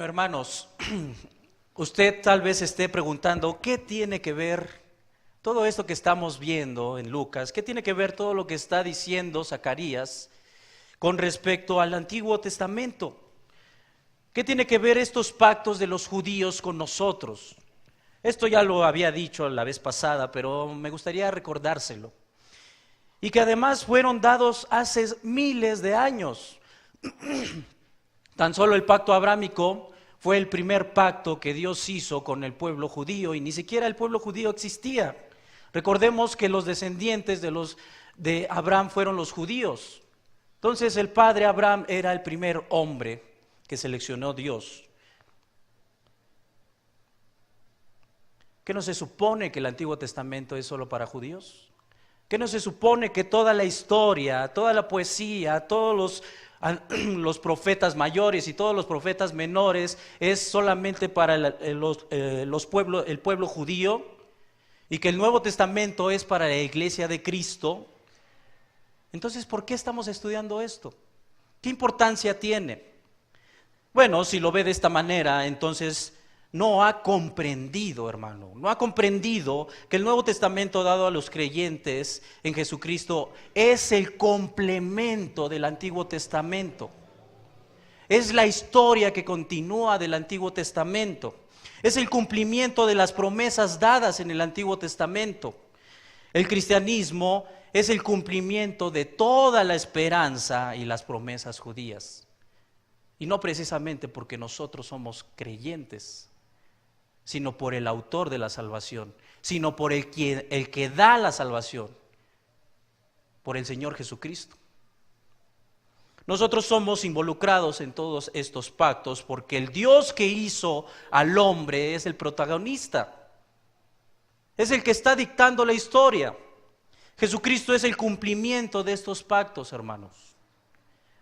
Bueno, hermanos, usted tal vez esté preguntando, ¿qué tiene que ver todo esto que estamos viendo en Lucas? ¿Qué tiene que ver todo lo que está diciendo Zacarías con respecto al Antiguo Testamento? ¿Qué tiene que ver estos pactos de los judíos con nosotros? Esto ya lo había dicho la vez pasada, pero me gustaría recordárselo. Y que además fueron dados hace miles de años. Tan solo el pacto abrámico fue el primer pacto que Dios hizo con el pueblo judío y ni siquiera el pueblo judío existía. Recordemos que los descendientes de Abraham fueron los judíos. Entonces el padre Abraham era el primer hombre que seleccionó Dios. ¿Qué no se supone que el Antiguo Testamento es solo para judíos? ¿Qué no se supone que toda la historia, toda la poesía, todos los profetas mayores y todos los profetas menores es solamente para el pueblo judío, y que el Nuevo Testamento es para la iglesia de Cristo? Entonces, ¿por qué estamos estudiando esto? ¿Qué importancia tiene? Bueno, si lo ve de esta manera, entonces no ha comprendido, hermano, no ha comprendido que el Nuevo Testamento dado a los creyentes en Jesucristo es el complemento del Antiguo Testamento. Es la historia que continúa del Antiguo Testamento. Es el cumplimiento de las promesas dadas en el Antiguo Testamento. El cristianismo es el cumplimiento de toda la esperanza y las promesas judías. Y no precisamente porque nosotros somos creyentes, sino por el autor de la salvación, sino por el que da la salvación, por el Señor Jesucristo. Nosotros somos involucrados en todos estos pactos porque el Dios que hizo al hombre es el protagonista, es el que está dictando la historia. Jesucristo es el cumplimiento de estos pactos, hermanos.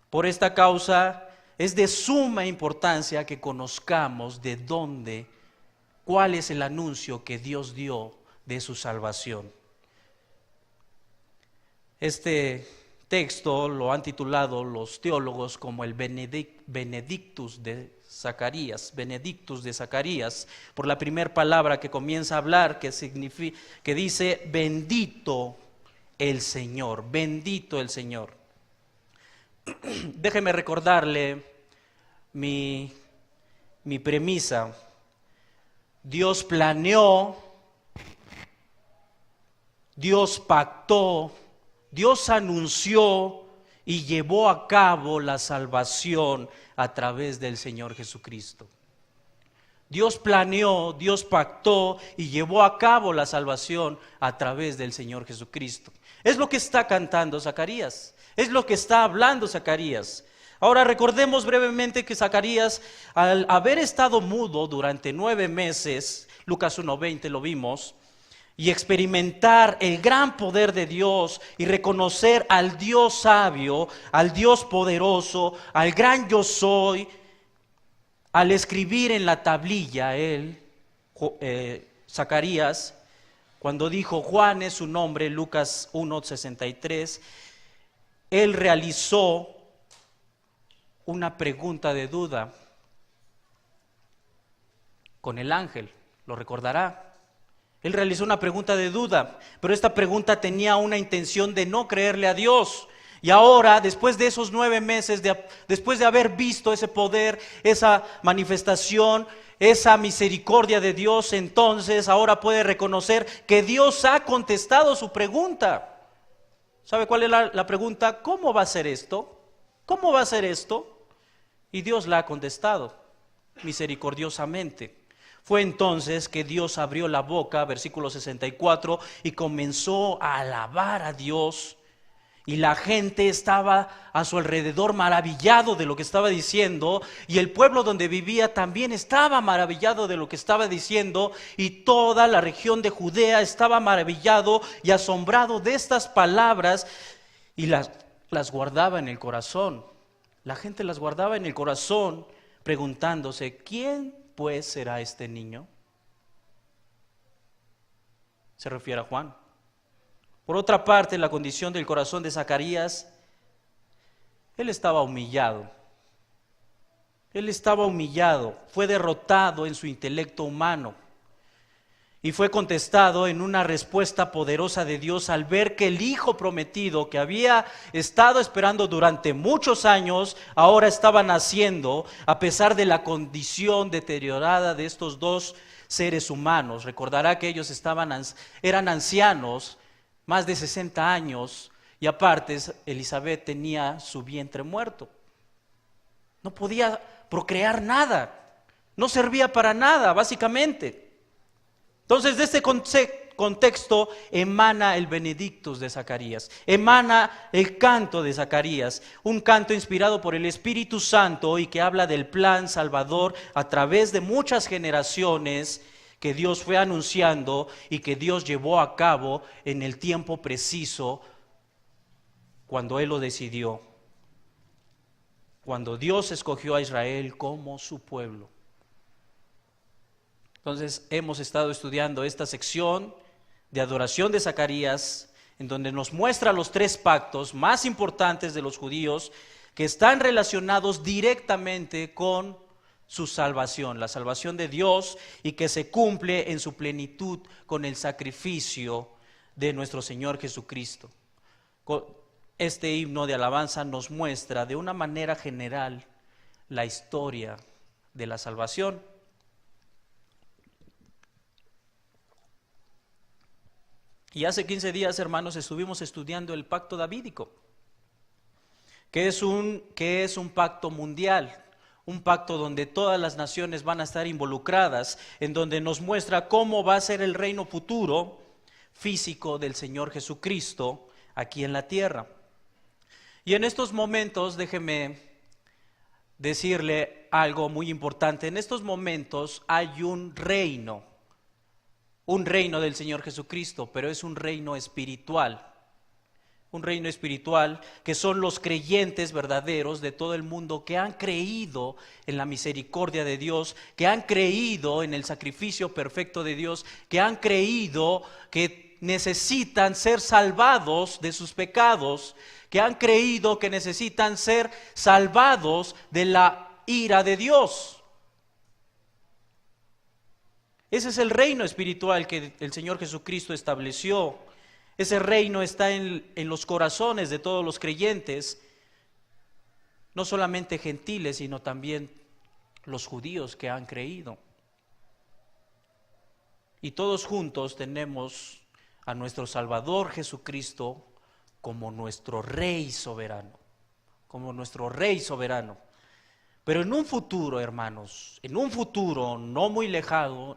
Por esta causa es de suma importancia que conozcamos de dónde, cuál es el anuncio que Dios dio de su salvación. Este texto lo han titulado los teólogos como el Benedictus de Zacarías, por la primera palabra que comienza a hablar, que dice bendito el Señor, bendito el Señor. Déjeme recordarle mi premisa. Dios planeó, Dios pactó, Dios anunció y llevó a cabo la salvación a través del Señor Jesucristo. Dios planeó, Dios pactó y llevó a cabo la salvación a través del Señor Jesucristo. Es lo que está cantando Zacarías, es lo que está hablando Zacarías. Ahora recordemos brevemente que Zacarías, al haber estado mudo durante 9 meses, Lucas 1:20 lo vimos, y experimentar el gran poder de Dios y reconocer al Dios sabio, al Dios poderoso, al gran yo soy, al escribir en la tablilla Zacarías, cuando dijo Juan es su nombre, Lucas 1:63, él realizó una pregunta de duda con el ángel, lo recordará. Él realizó una pregunta de duda, pero esta pregunta tenía una intención de no creerle a Dios. Y ahora, después de esos 9 meses, después de haber visto ese poder, esa manifestación, esa misericordia de Dios, entonces ahora puede reconocer que Dios ha contestado su pregunta. ¿Sabe cuál es la pregunta? ¿Cómo va a ser esto? ¿Cómo va a ser esto? Y Dios la ha contestado misericordiosamente. Fue entonces que Dios abrió la boca, versículo 64, y comenzó a alabar a Dios. Y la gente estaba a su alrededor maravillado de lo que estaba diciendo, y el pueblo donde vivía también estaba maravillado de lo que estaba diciendo, y toda la región de Judea estaba maravillado y asombrado de estas palabras, y las guardaba en el corazón. La gente las guardaba en el corazón, preguntándose, ¿quién pues será este niño? Se refiere a Juan. Por otra parte, la condición del corazón de Zacarías, él estaba humillado. Él estaba humillado, fue derrotado en su intelecto humano y fue contestado en una respuesta poderosa de Dios al ver que el hijo prometido que había estado esperando durante muchos años, ahora estaba naciendo a pesar de la condición deteriorada de estos dos seres humanos. Recordará que ellos eran ancianos, más de 60 años, y aparte Elizabeth tenía su vientre muerto. No podía procrear nada, no servía para nada, básicamente. Entonces, de este contexto emana el Benedictus de Zacarías, emana el canto de Zacarías, un canto inspirado por el Espíritu Santo y que habla del plan salvador a través de muchas generaciones que Dios fue anunciando y que Dios llevó a cabo en el tiempo preciso cuando Él lo decidió, cuando Dios escogió a Israel como su pueblo. Entonces hemos estado estudiando esta sección de adoración de Zacarías, en donde nos muestra los tres pactos más importantes de los judíos que están relacionados directamente con su salvación, la salvación de Dios, y que se cumple en su plenitud con el sacrificio de nuestro Señor Jesucristo. Este himno de alabanza nos muestra de una manera general la historia de la salvación. Y hace 15 días, hermanos, estuvimos estudiando el pacto davídico, que es un pacto mundial, un pacto donde todas las naciones van a estar involucradas, en donde nos muestra cómo va a ser el reino futuro físico del Señor Jesucristo aquí en la tierra. Y en estos momentos, déjeme decirle algo muy importante, en estos momentos hay un reino del Señor Jesucristo, pero es un reino espiritual que son los creyentes verdaderos de todo el mundo que han creído en la misericordia de Dios, que han creído en el sacrificio perfecto de Dios, que han creído que necesitan ser salvados de sus pecados, que han creído que necesitan ser salvados de la ira de Dios. Ese es el reino espiritual que el Señor Jesucristo estableció. Ese reino está en los corazones de todos los creyentes, no solamente gentiles, sino también los judíos que han creído. Y todos juntos tenemos a nuestro Salvador Jesucristo como nuestro Rey soberano, Pero en un futuro, hermanos, en un futuro no muy lejano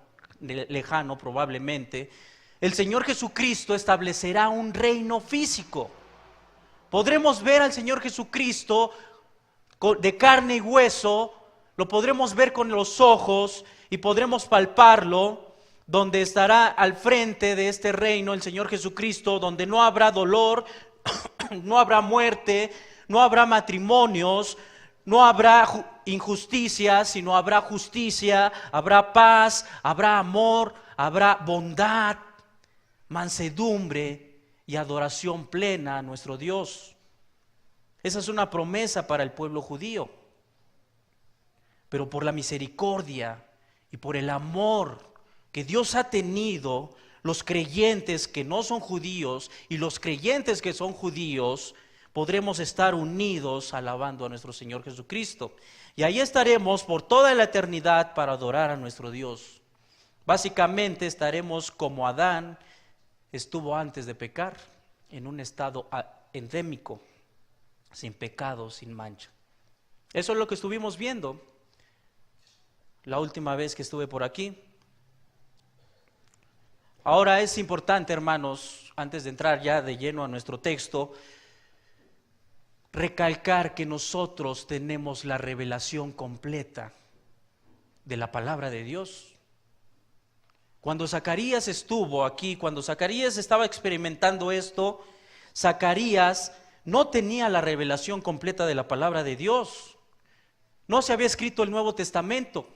probablemente, el Señor Jesucristo establecerá un reino físico. Podremos ver al Señor Jesucristo de carne y hueso, lo podremos ver con los ojos y podremos palparlo, donde estará al frente de este reino el Señor Jesucristo, donde no habrá dolor, no habrá muerte, no habrá matrimonios, no habrá injusticia, sino habrá justicia, habrá paz, habrá amor, habrá bondad, mansedumbre y adoración plena a nuestro Dios. Esa es una promesa para el pueblo judío. Pero por la misericordia y por el amor que Dios ha tenido, los creyentes que no son judíos y los creyentes que son judíos, podremos estar unidos alabando a nuestro Señor Jesucristo. Y ahí estaremos por toda la eternidad para adorar a nuestro Dios. Básicamente estaremos como Adán estuvo antes de pecar, en un estado endémico, sin pecado, sin mancha. Eso es lo que estuvimos viendo la última vez que estuve por aquí. Ahora es importante, hermanos, antes de entrar ya de lleno a nuestro texto, recalcar que nosotros tenemos la revelación completa de la palabra de Dios. Cuando Zacarías estuvo aquí, cuando Zacarías estaba experimentando esto, Zacarías no tenía la revelación completa de la palabra de Dios. No se había escrito el Nuevo Testamento.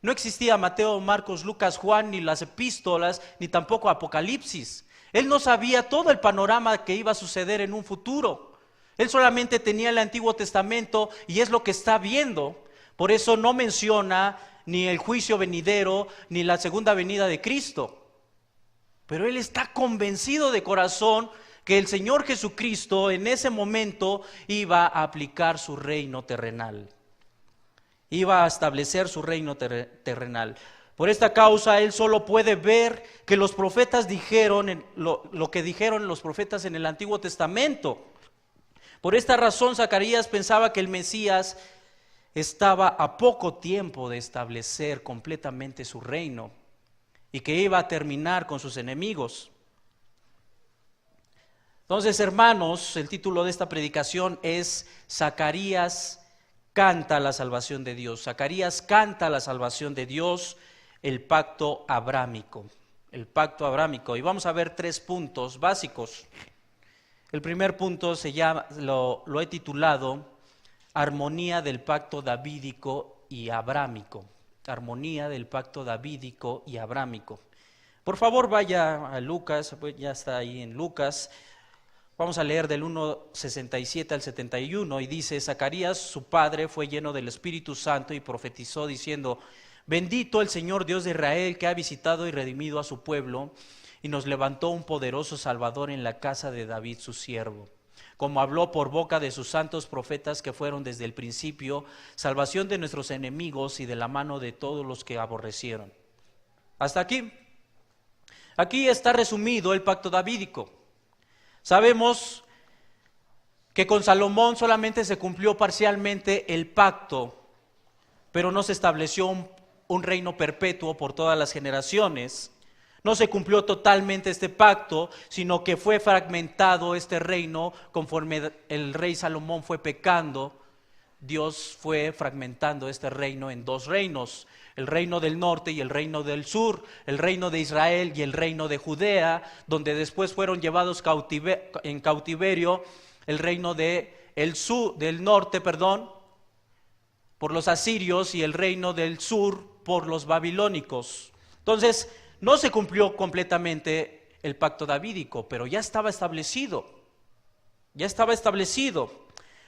No existía Mateo, Marcos, Lucas, Juan, ni las epístolas, ni tampoco Apocalipsis. Él no sabía todo el panorama que iba a suceder en un futuro. Él solamente tenía el Antiguo Testamento y es lo que está viendo. Por eso no menciona ni el juicio venidero, ni la segunda venida de Cristo. Pero él está convencido de corazón que el Señor Jesucristo en ese momento iba a aplicar su reino terrenal. Iba a establecer su reino terrenal. Por esta causa él solo puede ver que los profetas dijeron lo que dijeron los profetas en el Antiguo Testamento. Por esta razón Zacarías pensaba que el Mesías estaba a poco tiempo de establecer completamente su reino y que iba a terminar con sus enemigos. Entonces, hermanos, el título de esta predicación es Zacarías canta la salvación de Dios. Zacarías canta la salvación de Dios, el pacto abrámico. El pacto abrámico. Y vamos a ver 3 puntos básicos. El primer punto lo he titulado Armonía del pacto davídico y abrámico. Armonía del pacto davídico y abrámico. Por favor, vaya a Lucas, ya está ahí en Lucas. Vamos a leer del 1:67 al 71 y dice: Zacarías, su padre, fue lleno del Espíritu Santo y profetizó diciendo: Bendito el Señor Dios de Israel, que ha visitado y redimido a su pueblo y nos levantó un poderoso Salvador en la casa de David su siervo, como habló por boca de sus santos profetas que fueron desde el principio, salvación de nuestros enemigos y de la mano de todos los que aborrecieron. Hasta aquí. Aquí está resumido el pacto davídico. Sabemos que con Salomón solamente se cumplió parcialmente el pacto, pero no se estableció un reino perpetuo por todas las generaciones. No se cumplió totalmente este pacto, sino que fue fragmentado este reino conforme el rey Salomón fue pecando. Dios fue fragmentando este reino en 2 reinos, el reino del norte y el reino del sur, el reino de Israel y el reino de Judea, donde después fueron llevados en cautiverio el reino del norte, por los asirios, y el reino del sur por los babilónicos. Entonces, no se cumplió completamente el pacto davídico, pero ya estaba establecido.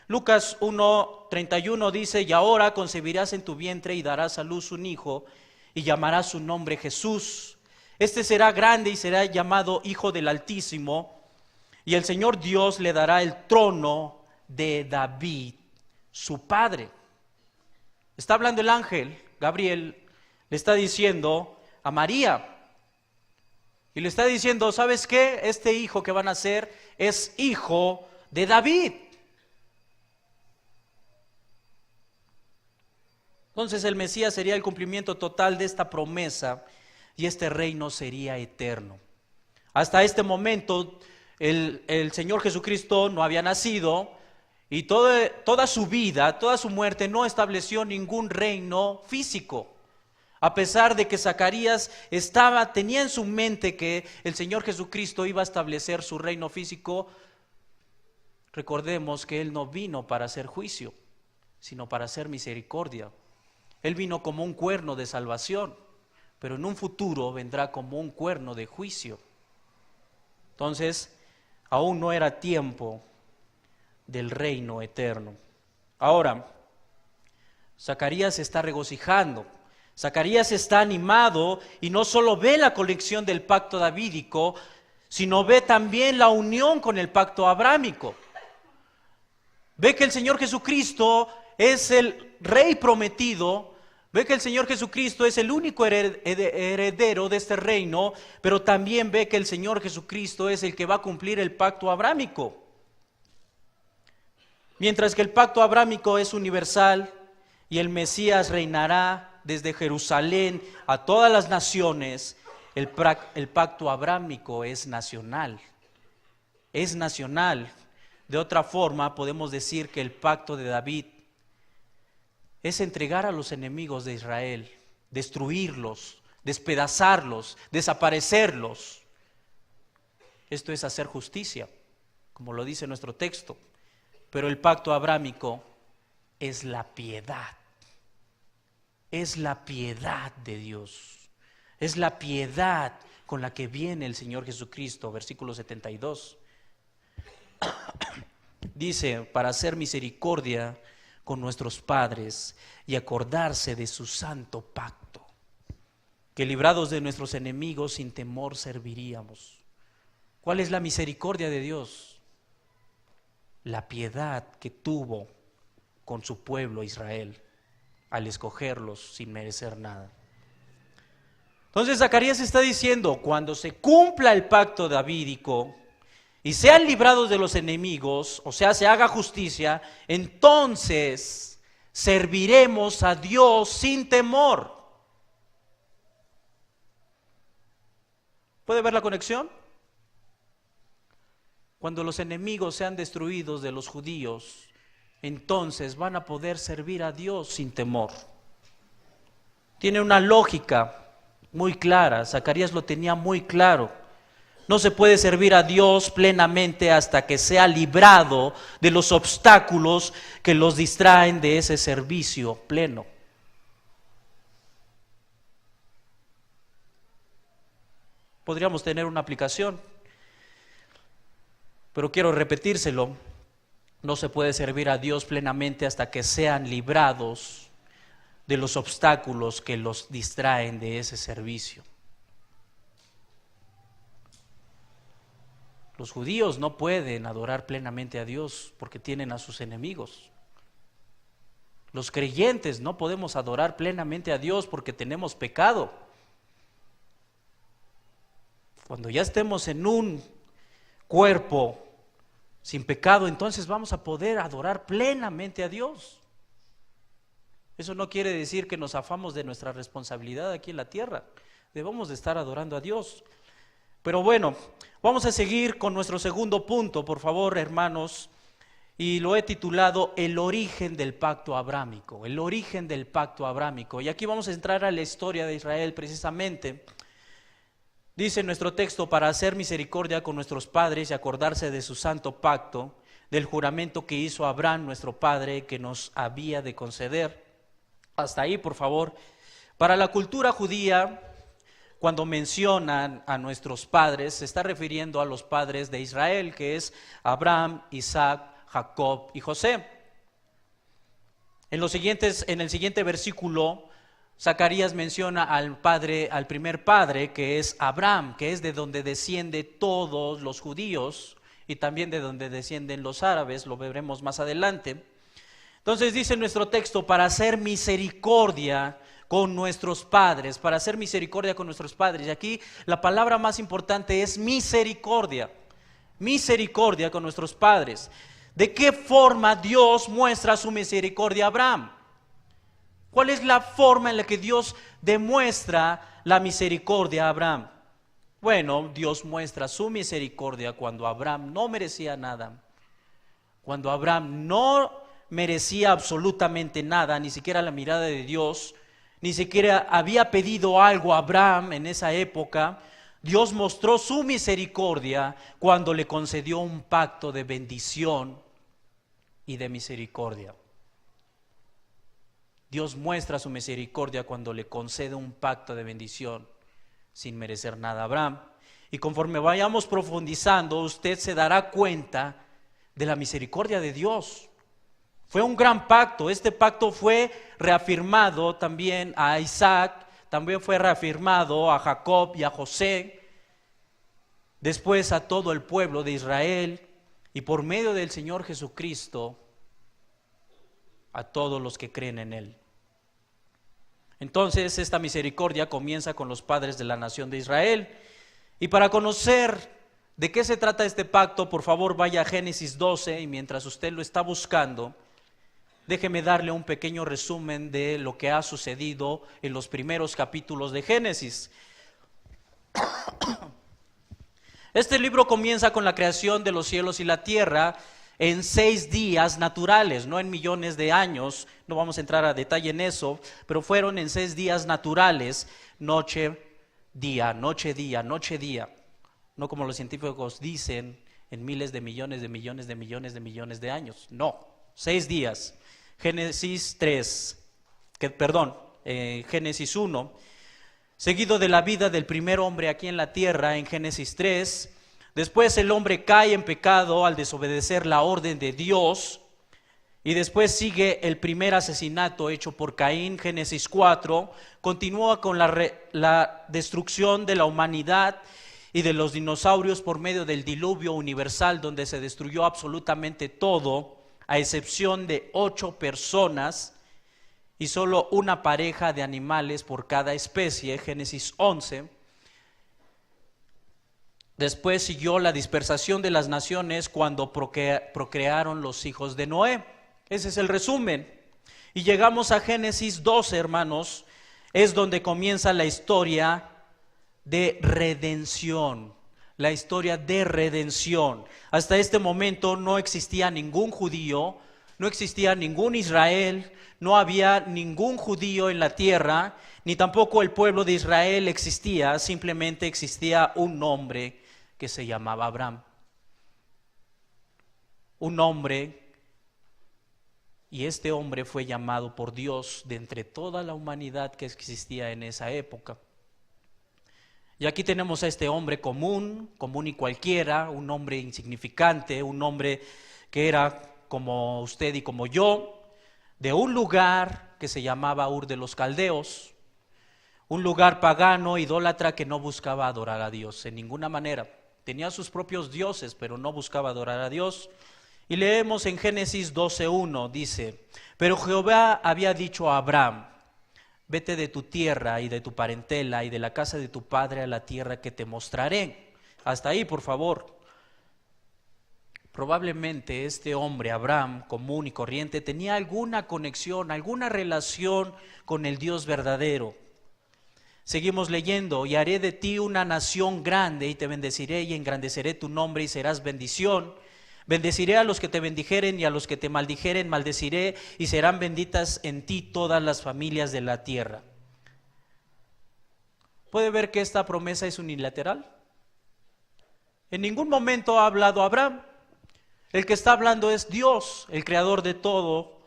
Lucas 1:31 dice: Y ahora concebirás en tu vientre y darás a luz un hijo, y llamarás su nombre Jesús. Este será grande y será llamado Hijo del Altísimo, y el Señor Dios le dará el trono de David, su padre. Está hablando el ángel Gabriel, le está diciendo a María, y le está diciendo: ¿sabes qué? Este hijo que van a nacer es hijo de David. Entonces el Mesías sería el cumplimiento total de esta promesa y este reino sería eterno. Hasta este momento el Señor Jesucristo no había nacido y toda su vida, toda su muerte no estableció ningún reino físico. A pesar de que Zacarías tenía en su mente que el Señor Jesucristo iba a establecer su reino físico, recordemos que Él no vino para hacer juicio, sino para hacer misericordia. Él vino como un cuerno de salvación, pero en un futuro vendrá como un cuerno de juicio. Entonces, aún no era tiempo del reino eterno. Ahora, Zacarías se está regocijando. Zacarías está animado y no solo ve la conexión del pacto davídico, sino ve también la unión con el pacto abrámico. Ve que el Señor Jesucristo es el Rey prometido, ve que el Señor Jesucristo es el único heredero de este reino, pero también ve que el Señor Jesucristo es el que va a cumplir el pacto abrámico. Mientras que el pacto abrámico es universal y el Mesías reinará desde Jerusalén a todas las naciones, el pacto abrámico es nacional. Es nacional. De otra forma, podemos decir que el pacto de David es entregar a los enemigos de Israel, destruirlos, despedazarlos, desaparecerlos. Esto es hacer justicia, como lo dice nuestro texto. Pero el pacto abrámico es la piedad. Es la piedad de Dios. Es la piedad con la que viene el Señor Jesucristo, versículo 72. Dice, para hacer misericordia con nuestros padres y acordarse de su santo pacto, que librados de nuestros enemigos sin temor serviríamos. ¿Cuál es la misericordia de Dios? La piedad que tuvo con su pueblo Israel al escogerlos sin merecer nada. Entonces Zacarías está diciendo, cuando se cumpla el pacto davídico y sean librados de los enemigos, o sea, se haga justicia, entonces serviremos a Dios sin temor. ¿Puede ver la conexión? Cuando los enemigos sean destruidos de los judíos, entonces van a poder servir a Dios sin temor. Tiene una lógica muy clara, Zacarías lo tenía muy claro. No se puede servir a Dios plenamente hasta que sea librado de los obstáculos que los distraen de ese servicio pleno. Podríamos tener una aplicación, pero quiero repetírselo. No se puede servir a Dios plenamente hasta que sean librados de los obstáculos que los distraen de ese servicio. Los judíos no pueden adorar plenamente a Dios porque tienen a sus enemigos. Los creyentes no podemos adorar plenamente a Dios porque tenemos pecado. Cuando ya estemos en un cuerpo sin pecado, entonces vamos a poder adorar plenamente a Dios. Eso no quiere decir que nos afamos de nuestra responsabilidad aquí en la tierra. Debemos de estar adorando a Dios. Pero bueno, vamos a seguir con nuestro segundo punto, por favor, hermanos, y lo he titulado El origen del pacto abrámico, el origen del pacto abrámico. Y aquí vamos a entrar a la historia de Israel precisamente. Dice nuestro texto, para hacer misericordia con nuestros padres y acordarse de su santo pacto, del juramento que hizo Abraham, nuestro padre, que nos había de conceder. Hasta ahí, por favor. Para la cultura judía, cuando mencionan a nuestros padres, se está refiriendo a los padres de Israel, que es Abraham, Isaac, Jacob y José. En el siguiente versículo, Zacarías menciona al primer padre, que es Abraham, que es de donde desciende todos los judíos y también de donde descienden los árabes, lo veremos más adelante. Entonces dice nuestro texto, para hacer misericordia con nuestros padres, para hacer misericordia con nuestros padres. Y aquí la palabra más importante es misericordia, misericordia con nuestros padres. ¿De qué forma Dios muestra su misericordia a Abraham? ¿Cuál es la forma en la que Dios demuestra la misericordia a Abraham? Bueno, Dios muestra su misericordia cuando Abraham no merecía nada, cuando Abraham no merecía absolutamente nada, ni siquiera la mirada de Dios, ni siquiera había pedido algo a Abraham en esa época. Dios mostró su misericordia cuando le concedió un pacto de bendición y de misericordia. Dios muestra su misericordia cuando le concede un pacto de bendición sin merecer nada a Abraham. Y conforme vayamos profundizando, usted se dará cuenta de la misericordia de Dios. Fue un gran pacto. Este pacto fue reafirmado también a Isaac, también fue reafirmado a Jacob y a José, después a todo el pueblo de Israel y por medio del Señor Jesucristo a todos los que creen en Él. Entonces esta misericordia comienza con los padres de la nación de Israel. Y para conocer de qué se trata este pacto, por favor vaya a Génesis 12 y mientras usted lo está buscando, déjeme darle un pequeño resumen de lo que ha sucedido en los primeros capítulos de Génesis. Este libro comienza con la creación de los cielos y la tierra en 6 días naturales, no en millones de años. No vamos a entrar a detalle en eso, pero fueron en 6 días naturales, noche, día, noche, día, noche, día. No como los científicos dicen, en miles de millones de millones de millones de millones de años. No, 6 días. Génesis 1, seguido de la vida del primer hombre aquí en la tierra en Génesis 3. Después el hombre cae en pecado al desobedecer la orden de Dios Y después sigue el primer asesinato hecho por Caín, Génesis 4, continúa con la destrucción de la humanidad y de los dinosaurios por medio del diluvio universal, donde se destruyó absolutamente todo, a excepción de 8 personas y solo una pareja de animales por cada especie, Génesis 11. Después siguió la dispersación de las naciones cuando procrearon los hijos de Noé. Ese es el resumen. Y llegamos a Génesis 12, hermanos, es donde comienza la historia de redención. La historia de redención. Hasta este momento no existía ningún judío, no existía ningún Israel, no había ningún judío en la tierra, ni tampoco el pueblo de Israel existía, simplemente existía un hombre que se llamaba Abraham. Un hombre, y este hombre fue llamado por Dios de entre toda la humanidad que existía en esa época. Y aquí tenemos a este hombre común y cualquiera, un hombre insignificante, un hombre que era como usted y como yo, de un lugar que se llamaba Ur de los Caldeos, un lugar pagano, idólatra, que no buscaba adorar a Dios en ninguna manera. Tenía sus propios dioses, pero no buscaba adorar a Dios. Y leemos en Génesis 12:1, dice: pero Jehová había dicho a Abraham: vete de tu tierra y de tu parentela y de la casa de tu padre a la tierra que te mostraré. Hasta ahí, por favor. Probablemente este hombre, Abraham, común y corriente, tenía alguna conexión, alguna relación con el Dios verdadero. Seguimos leyendo: y haré de ti una nación grande, y te bendeciré y engrandeceré tu nombre y serás bendición. Bendeciré a los que te bendijeren y a los que te maldijeren maldeciré, y serán benditas en ti todas las familias de la tierra. ¿Puede ver que esta promesa es unilateral? En ningún momento ha hablado Abraham. El que está hablando es Dios, el creador de todo.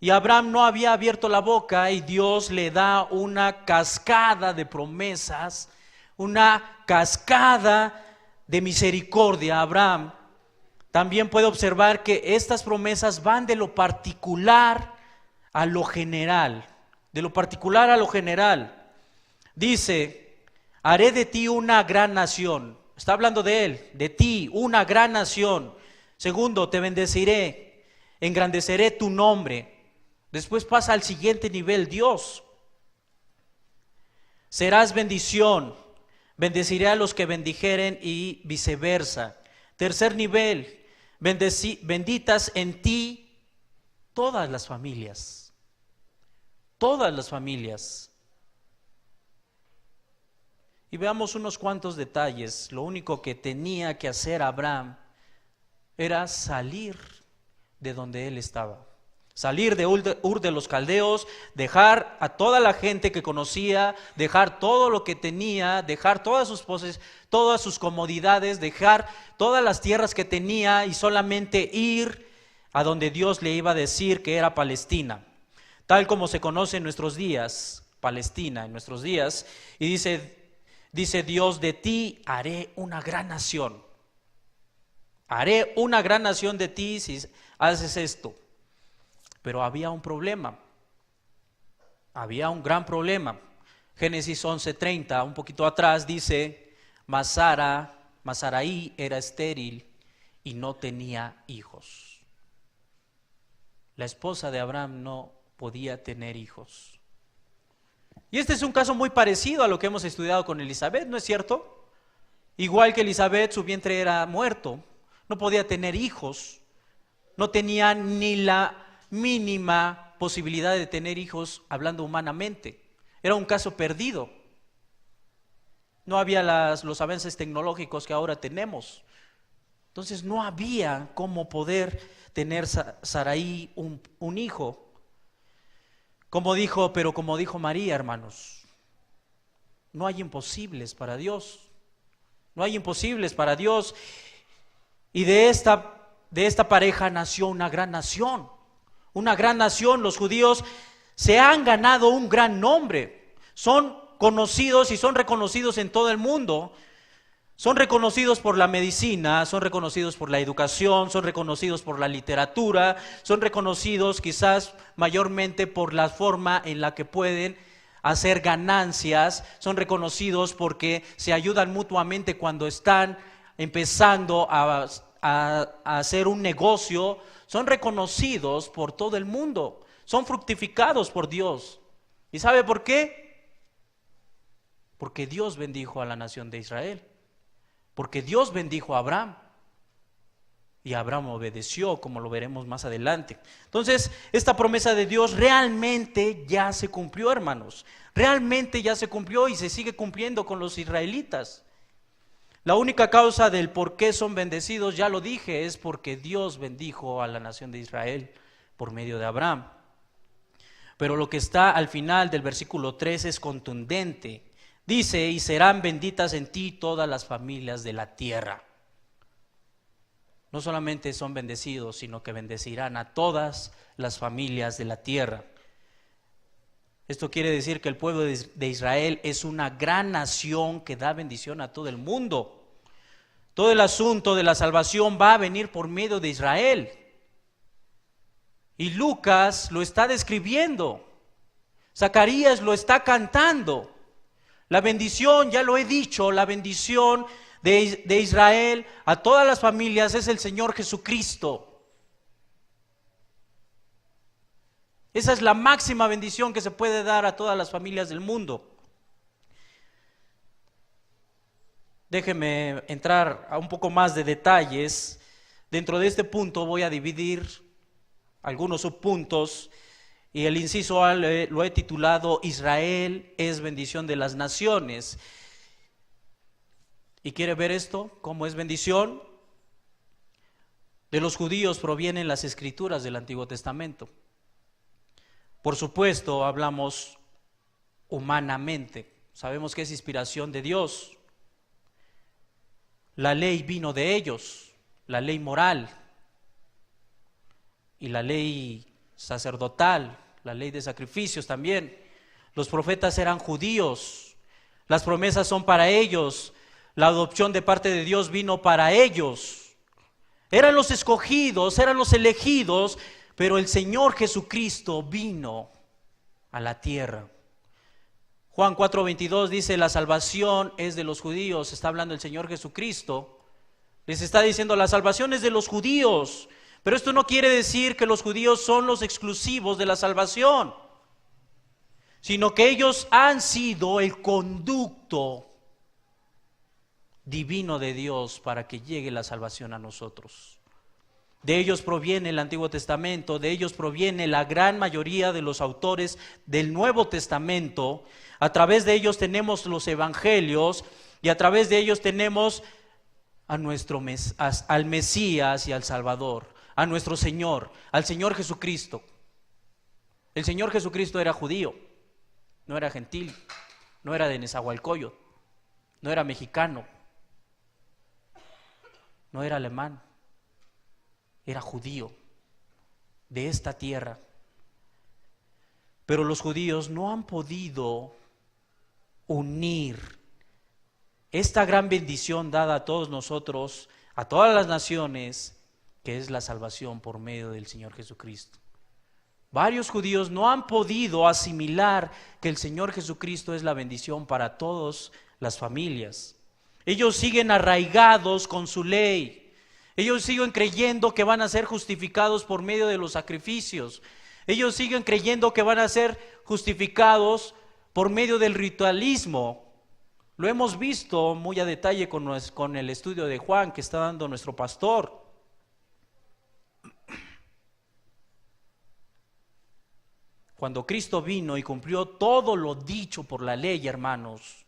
Y Abraham no había abierto la boca y Dios le da una cascada de promesas, una cascada de misericordia a Abraham. También puede observar que estas promesas van de lo particular a lo general, de lo particular a lo general. Dice: haré de ti una gran nación. Está hablando de él, de ti, una gran nación. Segundo, te bendeciré, engrandeceré tu nombre. Después pasa al siguiente nivel, Dios. Serás bendición, bendeciré a los que bendijeren y viceversa. Tercer nivel, benditas en ti todas las familias. Todas las familias. Y veamos unos cuantos detalles. Lo único que tenía que hacer Abraham era salir de donde él estaba. Salir de Ur de los Caldeos, dejar a toda la gente que conocía, dejar todo lo que tenía, dejar todas sus poses, todas sus comodidades, dejar todas las tierras que tenía y solamente ir a donde Dios le iba a decir que era Palestina, tal como se conoce en nuestros días, Palestina en nuestros días. Y dice Dios: de ti haré una gran nación. Haré una gran nación de ti si haces esto. Pero había un problema, había un gran problema. Génesis 11:30, un poquito atrás, dice: mas Sarai era estéril y no tenía hijos. La esposa de Abraham no podía tener hijos. Y este es un caso muy parecido a lo que hemos estudiado con Elizabeth, ¿no es cierto? Igual que Elizabeth, su vientre era muerto, no podía tener hijos, no tenía ni la mínima posibilidad de tener hijos hablando humanamente. Era un caso perdido. No había los avances tecnológicos que ahora tenemos. Entonces no había cómo poder tener Sarai un hijo. Pero como dijo María, hermanos, no hay imposibles para Dios. No hay imposibles para Dios. Y de esta pareja nació una gran nación. Una gran nación. Los judíos se han ganado un gran nombre. Son conocidos y son reconocidos en todo el mundo. Son reconocidos por la medicina, son reconocidos por la educación, son reconocidos por la literatura, son reconocidos quizás mayormente por la forma en la que pueden hacer ganancias, son reconocidos porque se ayudan mutuamente cuando están empezando a hacer un negocio, son reconocidos por todo el mundo, son fructificados por Dios. ¿Y sabe por qué? Porque Dios bendijo a la nación de Israel. Porque Dios bendijo a Abraham y Abraham obedeció, como lo veremos más adelante. Entonces, esta promesa de Dios realmente ya se cumplió, hermanos. Realmente ya se cumplió y se sigue cumpliendo con los israelitas. La única causa del por qué son bendecidos, ya lo dije, es porque Dios bendijo a la nación de Israel por medio de Abraham. Pero lo que está al final del versículo 3 es contundente. Dice, y serán benditas en ti todas las familias de la tierra. No solamente son bendecidos, sino que bendecirán a todas las familias de la tierra. Esto quiere decir que el pueblo de Israel es una gran nación que da bendición a todo el mundo. Todo el asunto de la salvación va a venir por medio de Israel. Y Lucas lo está describiendo. Zacarías lo está cantando. La bendición, ya lo he dicho, la bendición de Israel a todas las familias es el Señor Jesucristo. Esa es la máxima bendición que se puede dar a todas las familias del mundo. Déjeme entrar a un poco más de detalles. Dentro de este punto voy a dividir algunos subpuntos. Y el inciso A lo he titulado Israel es bendición de las naciones. ¿Y quiere ver esto? ¿Cómo es bendición? De los judíos provienen las escrituras del Antiguo Testamento. Por supuesto, hablamos humanamente. Sabemos que es inspiración de Dios. La ley vino de ellos, la ley moral y la ley sacerdotal. La ley de sacrificios también. Los profetas eran judíos. Las promesas son para ellos. La adopción de parte de Dios vino para ellos. Eran los escogidos, eran los elegidos, pero el Señor Jesucristo vino a la tierra. Juan 4:22 dice, la salvación es de los judíos. Está hablando el Señor Jesucristo. Les está diciendo, la salvación es de los judíos. Pero esto no quiere decir que los judíos son los exclusivos de la salvación, sino que ellos han sido el conducto divino de Dios para que llegue la salvación a nosotros. De ellos proviene el Antiguo Testamento, de ellos proviene la gran mayoría de los autores del Nuevo Testamento. A través de ellos tenemos los evangelios y a través de ellos tenemos al Mesías y al Salvador. A nuestro Señor, al Señor Jesucristo. El Señor Jesucristo era judío, no era gentil, no era de Nezahualcóyotl, no era mexicano, no era alemán, era judío de esta tierra. Pero los judíos no han podido unir esta gran bendición dada a todos nosotros, a todas las naciones, que es la salvación por medio del Señor Jesucristo. Varios judíos no han podido asimilar que el Señor Jesucristo es la bendición para todas las familias. Ellos siguen arraigados con su ley. Ellos siguen creyendo que van a ser justificados por medio de los sacrificios. Ellos siguen creyendo que van a ser justificados por medio del ritualismo. Lo hemos visto muy a detalle con el estudio de Juan que está dando nuestro pastor. Cuando Cristo vino y cumplió todo lo dicho por la ley, hermanos,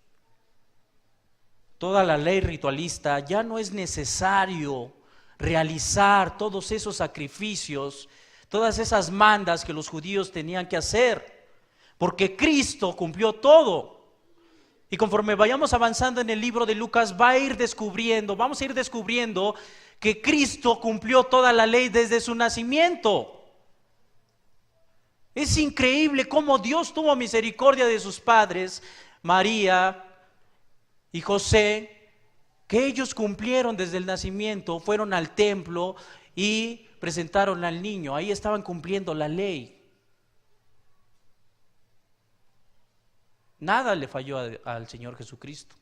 toda la ley ritualista, ya no es necesario realizar todos esos sacrificios, todas esas mandas que los judíos tenían que hacer, porque Cristo cumplió todo. Y conforme vayamos avanzando en el libro de Lucas, vamos a ir descubriendo que Cristo cumplió toda la ley desde su nacimiento. Es increíble cómo Dios tuvo misericordia de sus padres, María y José, que ellos cumplieron desde el nacimiento, fueron al templo y presentaron al niño. Ahí estaban cumpliendo la ley. Nada le falló al Señor Jesucristo.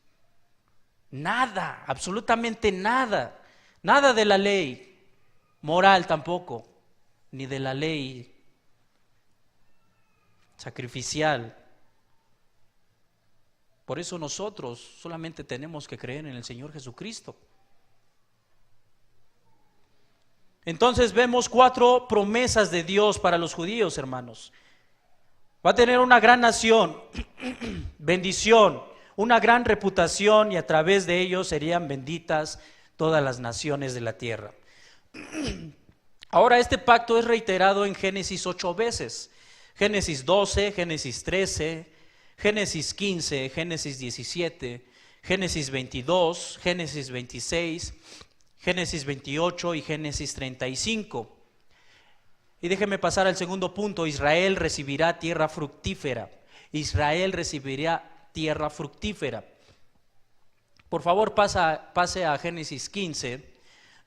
Nada, absolutamente nada. Nada de la ley moral tampoco, ni de la ley sacrificial. Por eso nosotros solamente tenemos que creer en el Señor Jesucristo. Entonces vemos 4 promesas de Dios para los judíos, hermanos. Va a tener una gran nación, bendición, una gran reputación, y a través de ellos serían benditas todas las naciones de la tierra. Ahora, este pacto es reiterado en Génesis 8 veces. Génesis 12, Génesis 13, Génesis 15, Génesis 17, Génesis 22, Génesis 26, Génesis 28 y Génesis 35. Y déjeme pasar al segundo punto. Israel recibirá tierra fructífera. Israel recibirá tierra fructífera. Por favor, pase a Génesis 15,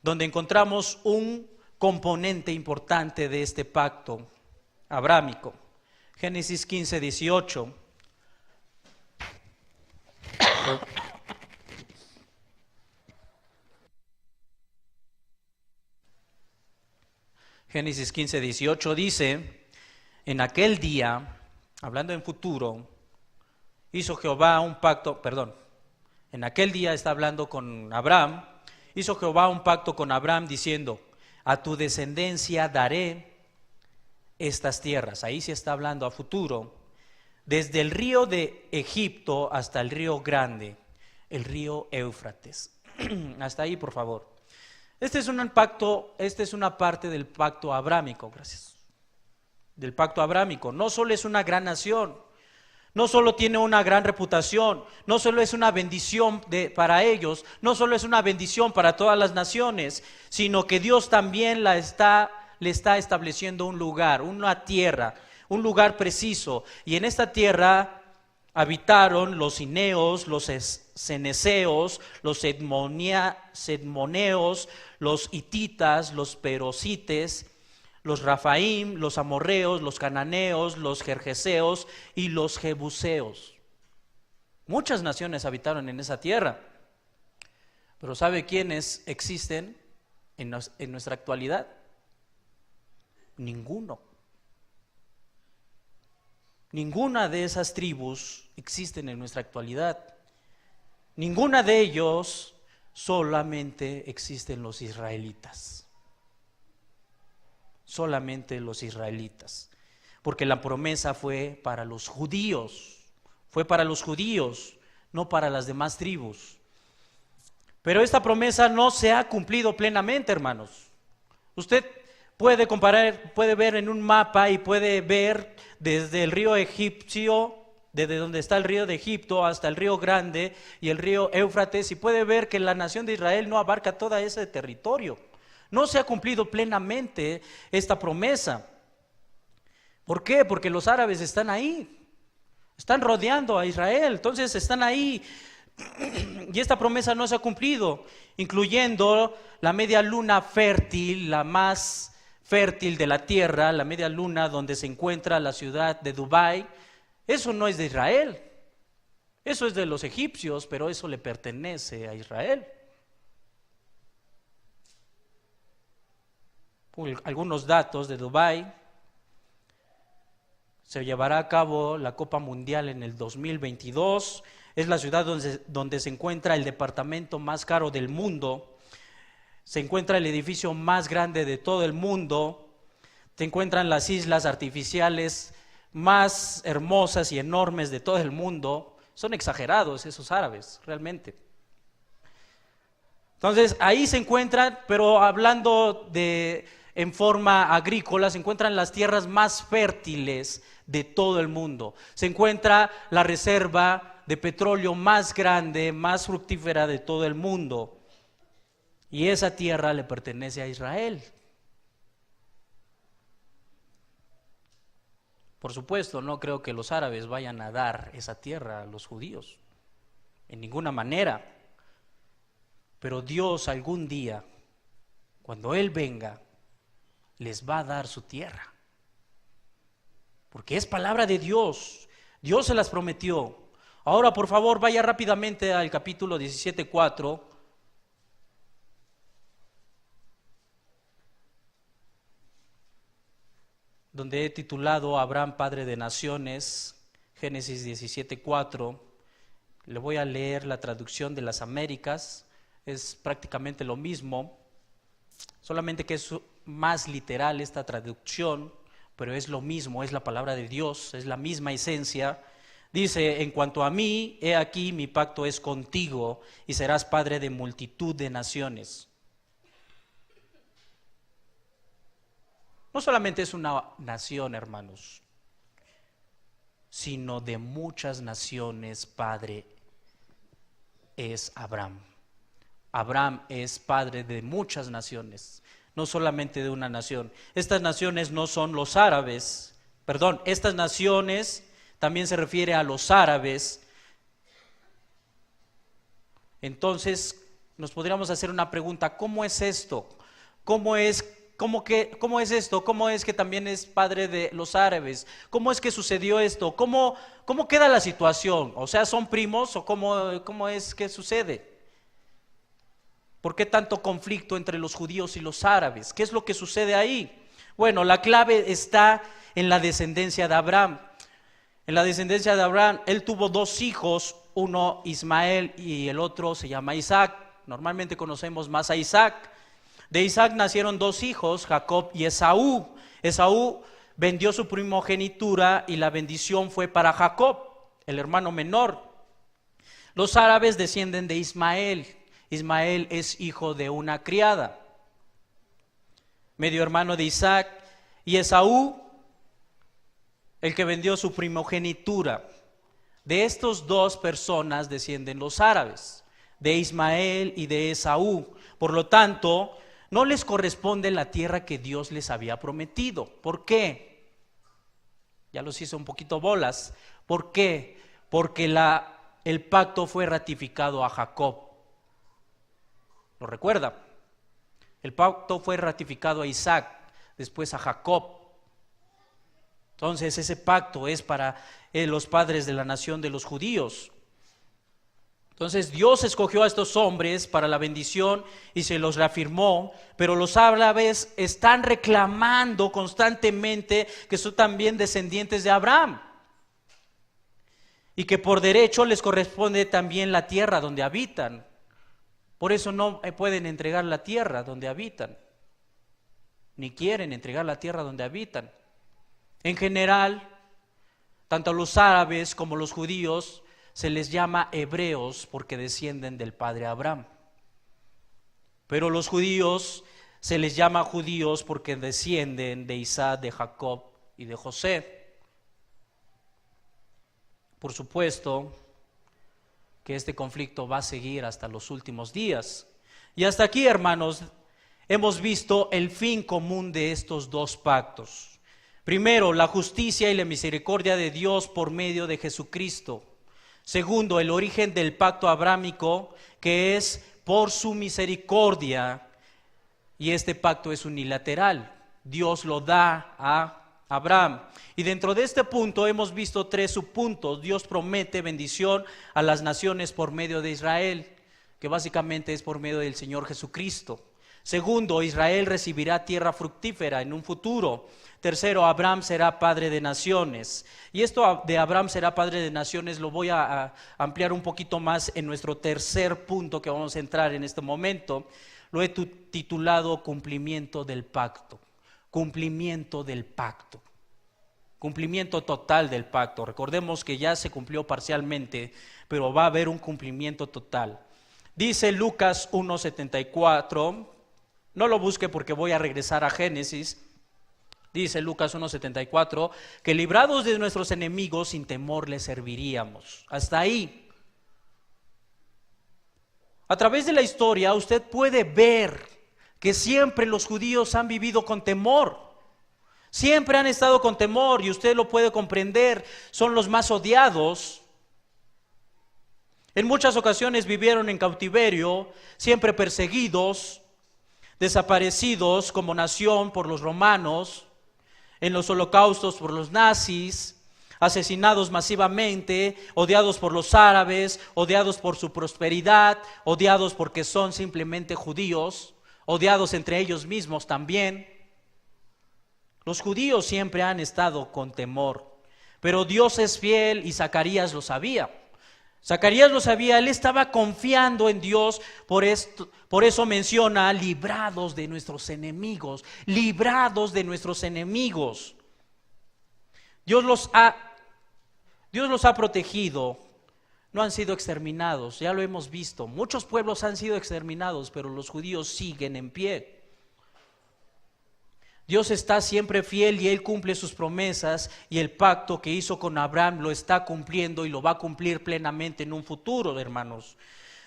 donde encontramos un componente importante de este pacto abrámico. Génesis 15, 18. Génesis 15, 18 dice: en aquel día, hablando en futuro, hizo Jehová un pacto, en aquel día está hablando con Abraham, hizo Jehová un pacto con Abraham diciendo: a tu descendencia daré estas tierras. Ahí se está hablando a futuro, desde el río de Egipto hasta el río grande, el río Éufrates. Hasta ahí, por favor. Este es una parte del pacto abrámico, gracias. Del pacto abrámico. No solo es una gran nación, no solo tiene una gran reputación, no solo es una bendición para ellos, no solo es una bendición para todas las naciones, sino que Dios también le está estableciendo un lugar, una tierra, un lugar preciso. Y en esta tierra habitaron los cineos, los ceneseos, los sedmoneos, los hititas, los perosites, los rafaim, los amorreos, los cananeos, los gergeseos y los jebuseos. Muchas naciones habitaron en esa tierra. Pero ¿sabe quiénes existen en nuestra actualidad? Ninguno. Ninguna de esas tribus existen en nuestra actualidad. Ninguna de ellos, solamente existen los israelitas. Solamente los israelitas. Porque la promesa fue para los judíos. Fue para los judíos, no para las demás tribus. Pero esta promesa no se ha cumplido plenamente, hermanos. Usted puede comparar, puede ver en un mapa y puede ver desde el río egipcio, desde donde está el río de Egipto hasta el río Grande y el río Éufrates, y puede ver que la nación de Israel no abarca todo ese territorio. No se ha cumplido plenamente esta promesa. ¿Por qué? Porque los árabes están ahí, están rodeando a Israel, entonces están ahí. Y esta promesa no se ha cumplido, incluyendo la media luna fértil, la más fértil de la tierra, la media luna donde se encuentra la ciudad de Dubái. Eso no es de Israel, eso es de los egipcios, pero eso le pertenece a Israel. Algunos datos de Dubái: se llevará a cabo la Copa Mundial en el 2022. Es la ciudad donde se encuentra el departamento más caro del mundo. Se encuentra el edificio más grande de todo el mundo. Se encuentran las islas artificiales más hermosas y enormes de todo el mundo. Son exagerados esos árabes, realmente. Entonces, ahí se encuentran, pero hablando en forma agrícola, se encuentran las tierras más fértiles de todo el mundo. Se encuentra la reserva de petróleo más grande, más fructífera de todo el mundo. Y esa tierra le pertenece a Israel. Por supuesto, no creo que los árabes vayan a dar esa tierra a los judíos, en ninguna manera. Pero Dios algún día, cuando Él venga, les va a dar su tierra. Porque es palabra de Dios. Dios se las prometió. Ahora, por favor, vaya rápidamente al capítulo 17:4. Donde he titulado Abraham, padre de naciones, Génesis 17:4. Le voy a leer la traducción de las Américas, es prácticamente lo mismo, solamente que es más literal esta traducción, pero es lo mismo, es la palabra de Dios, es la misma esencia. Dice: en cuanto a mí, he aquí mi pacto es contigo y serás padre de multitud de naciones. No solamente es una nación, hermanos, sino de muchas naciones padre es Abraham. Abraham es padre de muchas naciones, no solamente de una nación. Estas naciones no son los árabes, estas naciones también se refiere a los árabes. Entonces nos podríamos hacer una pregunta: ¿cómo es esto? ¿Cómo es esto? ¿Cómo es que también es padre de los árabes? ¿Cómo es que sucedió esto? ¿Cómo queda la situación? O sea, ¿son primos o cómo es que sucede? ¿Por qué tanto conflicto entre los judíos y los árabes? ¿Qué es lo que sucede ahí? Bueno, la clave está en la descendencia de Abraham. En la descendencia de Abraham, él tuvo dos hijos, uno Ismael y el otro se llama Isaac. Normalmente conocemos más a Isaac. De Isaac nacieron dos hijos, Jacob y Esaú. Esaú vendió su primogenitura y la bendición fue para Jacob, el hermano menor. Los árabes descienden de Ismael. Ismael es hijo de una criada, medio hermano de Isaac. Y Esaú, el que vendió su primogenitura. De estos dos personas descienden los árabes, de Ismael y de Esaú. Por lo tanto, no les corresponde la tierra que Dios les había prometido. ¿Por qué? Ya los hice un poquito bolas. ¿Por qué? Porque el pacto fue ratificado a Jacob. ¿Lo recuerda? El pacto fue ratificado a Isaac, después a Jacob. Entonces ese pacto es para los padres de la nación de los judíos. Entonces Dios escogió a estos hombres para la bendición y se los reafirmó, pero los árabes están reclamando constantemente que son también descendientes de Abraham y que por derecho les corresponde también la tierra donde habitan. Por eso no pueden entregar la tierra donde habitan, ni quieren entregar la tierra donde habitan. En general, tanto los árabes como los judíos se les llama hebreos porque descienden del padre Abraham. Pero los judíos se les llama judíos porque descienden de Isaac, de Jacob y de José. Por supuesto que este conflicto va a seguir hasta los últimos días. Y hasta aquí, hermanos, hemos visto el fin común de estos dos pactos. Primero, la justicia y la misericordia de Dios por medio de Jesucristo. Segundo, el origen del pacto abrámico, que es por su misericordia, y este pacto es unilateral. Dios lo da a Abraham. Y dentro de este punto hemos visto tres subpuntos. Dios promete bendición a las naciones por medio de Israel, que básicamente es por medio del Señor Jesucristo. Segundo, Israel recibirá tierra fructífera en un futuro. Tercero, Abraham será padre de naciones. Y esto de Abraham será padre de naciones lo voy a ampliar un poquito más en nuestro tercer punto que vamos a entrar en este momento. Lo he titulado cumplimiento del pacto. Cumplimiento del pacto. Cumplimiento total del pacto. Recordemos que ya se cumplió parcialmente, pero va a haber un cumplimiento total. Dice Lucas 1:74, no lo busque porque voy a regresar a Génesis. Dice Lucas 1:74, que librados de nuestros enemigos sin temor les serviríamos. Hasta ahí. A través de la historia usted puede ver que siempre los judíos han vivido con temor. Siempre han estado con temor y usted lo puede comprender. Son los más odiados. En muchas ocasiones vivieron en cautiverio, siempre perseguidos, desaparecidos como nación por los romanos, en los holocaustos por los nazis, asesinados masivamente, odiados por los árabes, odiados por su prosperidad, odiados porque son simplemente judíos, odiados entre ellos mismos también. Los judíos siempre han estado con temor, pero Dios es fiel y Zacarías lo sabía. Zacarías lo sabía, él estaba confiando en Dios, por eso menciona librados de nuestros enemigos, librados de nuestros enemigos. Dios los ha protegido, no han sido exterminados, ya lo hemos visto. Muchos pueblos han sido exterminados, pero los judíos siguen en pie. Dios está siempre fiel y Él cumple sus promesas, y el pacto que hizo con Abraham lo está cumpliendo y lo va a cumplir plenamente en un futuro, hermanos.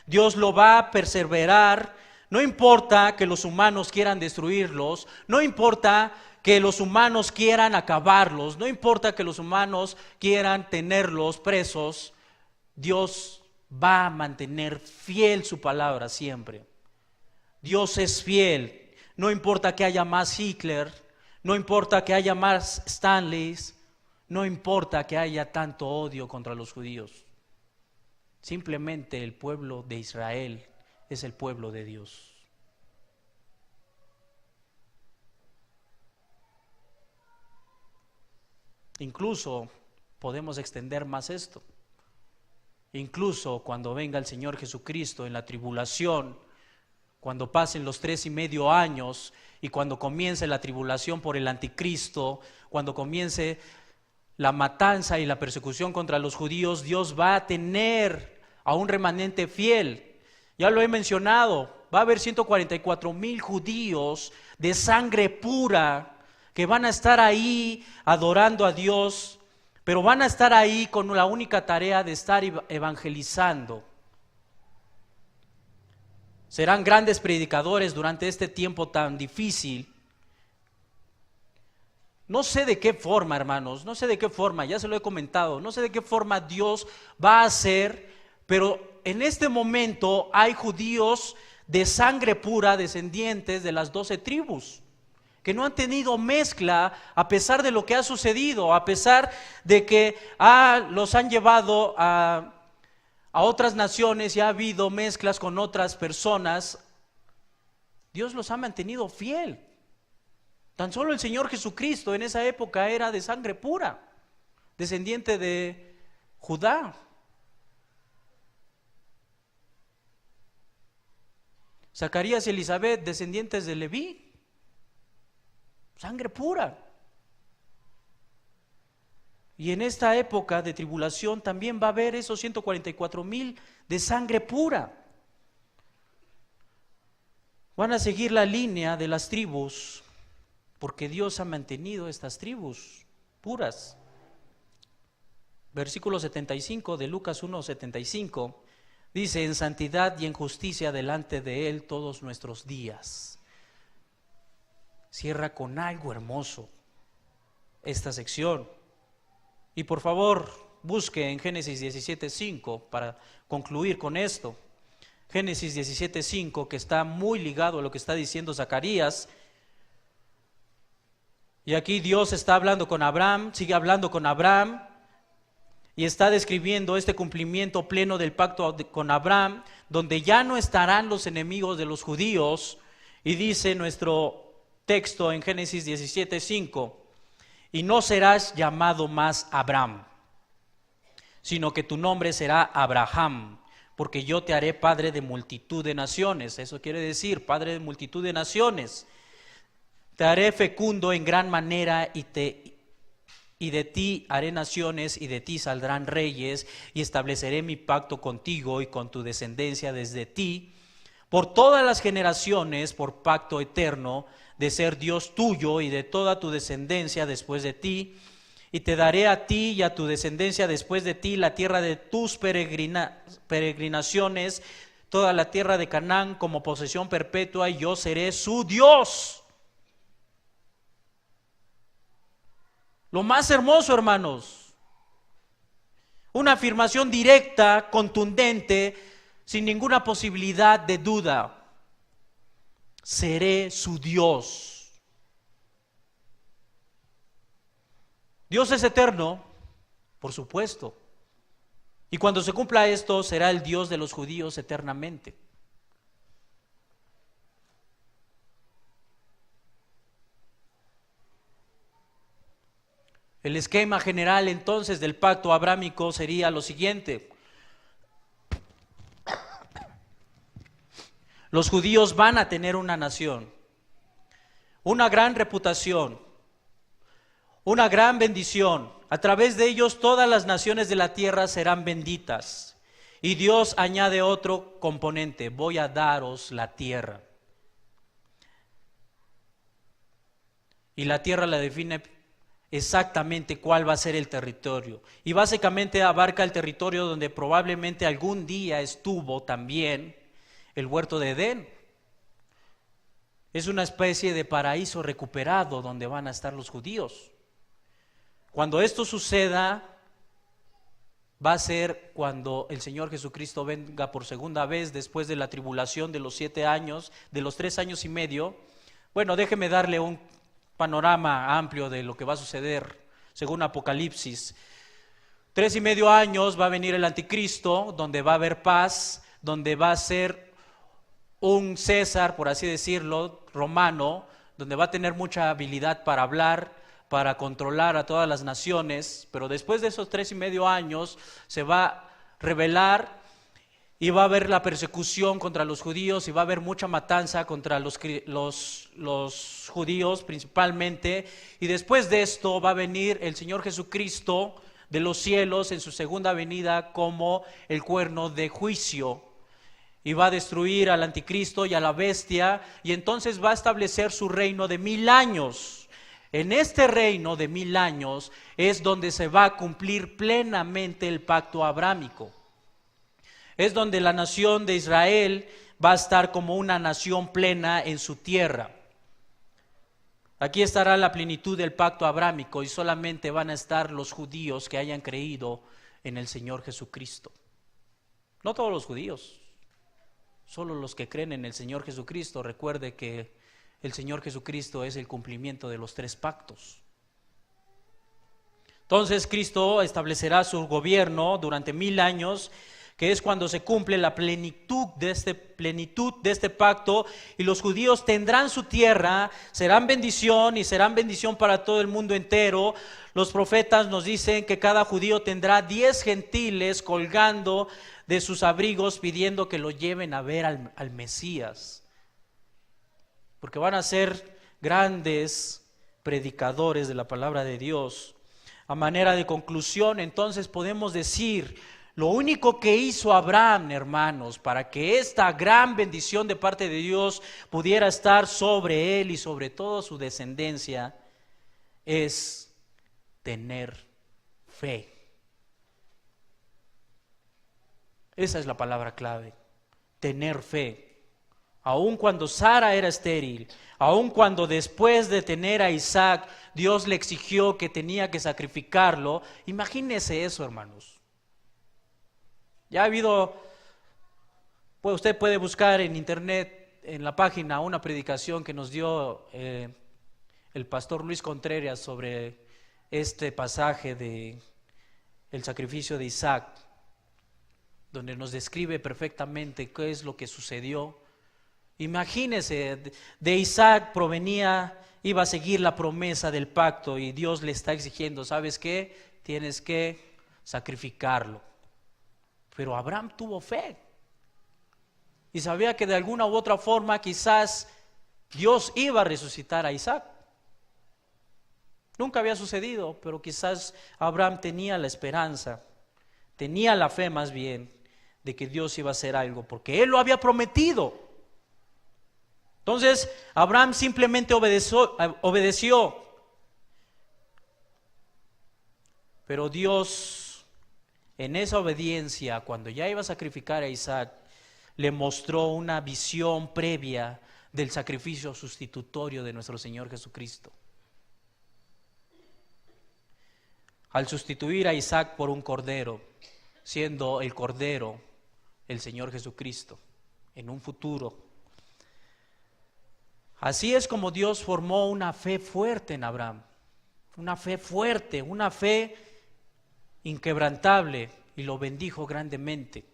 Dios lo va a perseverar, no importa que los humanos quieran destruirlos, no importa que los humanos quieran acabarlos, no importa que los humanos quieran tenerlos presos, Dios va a mantener fiel su palabra siempre. Dios es fiel. No importa que haya más Hitler, no importa que haya más Stanleys, no importa que haya tanto odio contra los judíos. Simplemente el pueblo de Israel es el pueblo de Dios. Incluso podemos extender más esto. Incluso cuando venga el Señor Jesucristo en la tribulación, cuando pasen los 3.5 años y cuando comience la tribulación por el anticristo, cuando comience la matanza y la persecución contra los judíos, Dios va a tener a un remanente fiel. Ya lo he mencionado, va a haber 144,000 judíos de sangre pura que van a estar ahí adorando a Dios, pero van a estar ahí con la única tarea de estar evangelizando. Serán grandes predicadores durante este tiempo tan difícil. No sé de qué forma, hermanos, no sé de qué forma, ya se lo he comentado, no sé de qué forma Dios va a hacer, pero en este momento hay judíos de sangre pura, descendientes de las 12 tribus, que no han tenido mezcla a pesar de lo que ha sucedido, a pesar de que los han llevado a otras naciones y ha habido mezclas con otras personas. Dios los ha mantenido fiel. Tan solo el Señor Jesucristo en esa época era de sangre pura, descendiente de Judá. Zacarías y Elizabeth, descendientes de Leví, sangre pura. Y en esta época de tribulación también va a haber esos 144,000 de sangre pura. Van a seguir la línea de las tribus, porque Dios ha mantenido estas tribus puras. Versículo 75 de Lucas 1:75 dice: en santidad y en justicia delante de Él todos nuestros días. Cierra con algo hermoso esta sección. Y por favor, busque en Génesis 17:5 para concluir con esto. Génesis 17:5, que está muy ligado a lo que está diciendo Zacarías. Y aquí Dios está hablando con Abraham, sigue hablando con Abraham, y está describiendo este cumplimiento pleno del pacto con Abraham, donde ya no estarán los enemigos de los judíos. Y dice nuestro texto en Génesis 17:5: y no serás llamado más Abraham, sino que tu nombre será Abraham, porque yo te haré padre de multitud de naciones. Eso quiere decir, padre de multitud de naciones. Te haré fecundo en gran manera y de ti haré naciones y de ti saldrán reyes, y estableceré mi pacto contigo y con tu descendencia desde ti por todas las generaciones, por pacto eterno, de ser Dios tuyo y de toda tu descendencia después de ti, y te daré a ti y a tu descendencia después de ti la tierra de tus peregrinaciones, toda la tierra de Canaán como posesión perpetua, y yo seré su Dios. Lo más hermoso, hermanos, Una afirmación directa, contundente, sin ninguna posibilidad de duda. Seré su Dios. Dios es eterno, por supuesto. Y cuando se cumpla esto, será el Dios de los judíos eternamente. El esquema general entonces del pacto abrámico sería lo siguiente. Los judíos van a tener una nación, una gran reputación, una gran bendición. A través de ellos todas las naciones de la tierra serán benditas. Y Dios añade otro componente: voy a daros la tierra. Y la tierra la define exactamente cuál va a ser el territorio. Y básicamente abarca el territorio donde probablemente algún día estuvo también el huerto de Edén. Es una especie de paraíso recuperado donde van a estar los judíos. Cuando esto suceda, va a ser cuando el Señor Jesucristo venga por segunda vez después de la tribulación de los 7 años, de los 3 años y medio. Bueno, déjeme darle un panorama amplio de lo que va a suceder según Apocalipsis. 3 y medio años va a venir el anticristo, donde va a haber paz, donde va a ser un César, por así decirlo, romano, donde va a tener mucha habilidad para hablar, para controlar a todas las naciones. Pero después de esos 3 y medio años se va a rebelar y va a haber la persecución contra los judíos y va a haber mucha matanza contra los judíos principalmente. Y después de esto va a venir el Señor Jesucristo de los cielos en su segunda venida como el cuerno de juicio. Y va a destruir al anticristo y a la bestia, y entonces va a establecer su reino de 1000 años. En este reino de 1000 años es donde se va a cumplir plenamente el pacto abrámico. Es donde la nación de Israel va a estar como una nación plena en su tierra. Aquí estará la plenitud del pacto abrámico y solamente van a estar los judíos que hayan creído en el Señor Jesucristo. No todos los judíos, solo los que creen en el Señor Jesucristo. Recuerde que el Señor Jesucristo es el cumplimiento de los 3 pactos. Entonces Cristo establecerá su gobierno durante 1000 años, que es cuando se cumple la plenitud de este pacto, y los judíos tendrán su tierra, serán bendición y serán bendición para todo el mundo entero. Los profetas nos dicen que cada judío tendrá 10 gentiles colgando de sus abrigos pidiendo que lo lleven a ver al Mesías, porque van a ser grandes predicadores de la palabra de Dios. A manera de conclusión, entonces podemos decir: lo único que hizo Abraham, hermanos, para que esta gran bendición de parte de Dios pudiera estar sobre él y sobre toda su descendencia, es tener fe. Esa es la palabra clave: tener fe. Aun cuando Sara era estéril, aun cuando después de tener a Isaac, Dios le exigió que tenía que sacrificarlo. Imagínese eso, hermanos. Ya ha habido, pues usted puede buscar en internet, en la página, una predicación que nos dio el pastor Luis Contreras sobre este pasaje de el sacrificio de Isaac, donde nos describe perfectamente qué es lo que sucedió. Imagínese, de Isaac iba a seguir la promesa del pacto, y Dios le está exigiendo: ¿sabes qué? Tienes que sacrificarlo. Pero Abraham tuvo fe y sabía que de alguna u otra forma quizás Dios iba a resucitar a Isaac. Nunca había sucedido, pero quizás Abraham tenía la esperanza, tenía la fe más bien, de que Dios iba a hacer algo, porque Él lo había prometido. Entonces Abraham simplemente obedeció. Pero Dios, en esa obediencia, cuando ya iba a sacrificar a Isaac, le mostró una visión previa del sacrificio sustitutorio de nuestro Señor Jesucristo. Al sustituir a Isaac por un cordero, siendo el Cordero, el Señor Jesucristo, en un futuro. Así es como Dios formó una fe fuerte en Abraham, una fe fuerte, una fe inquebrantable, y lo bendijo grandemente.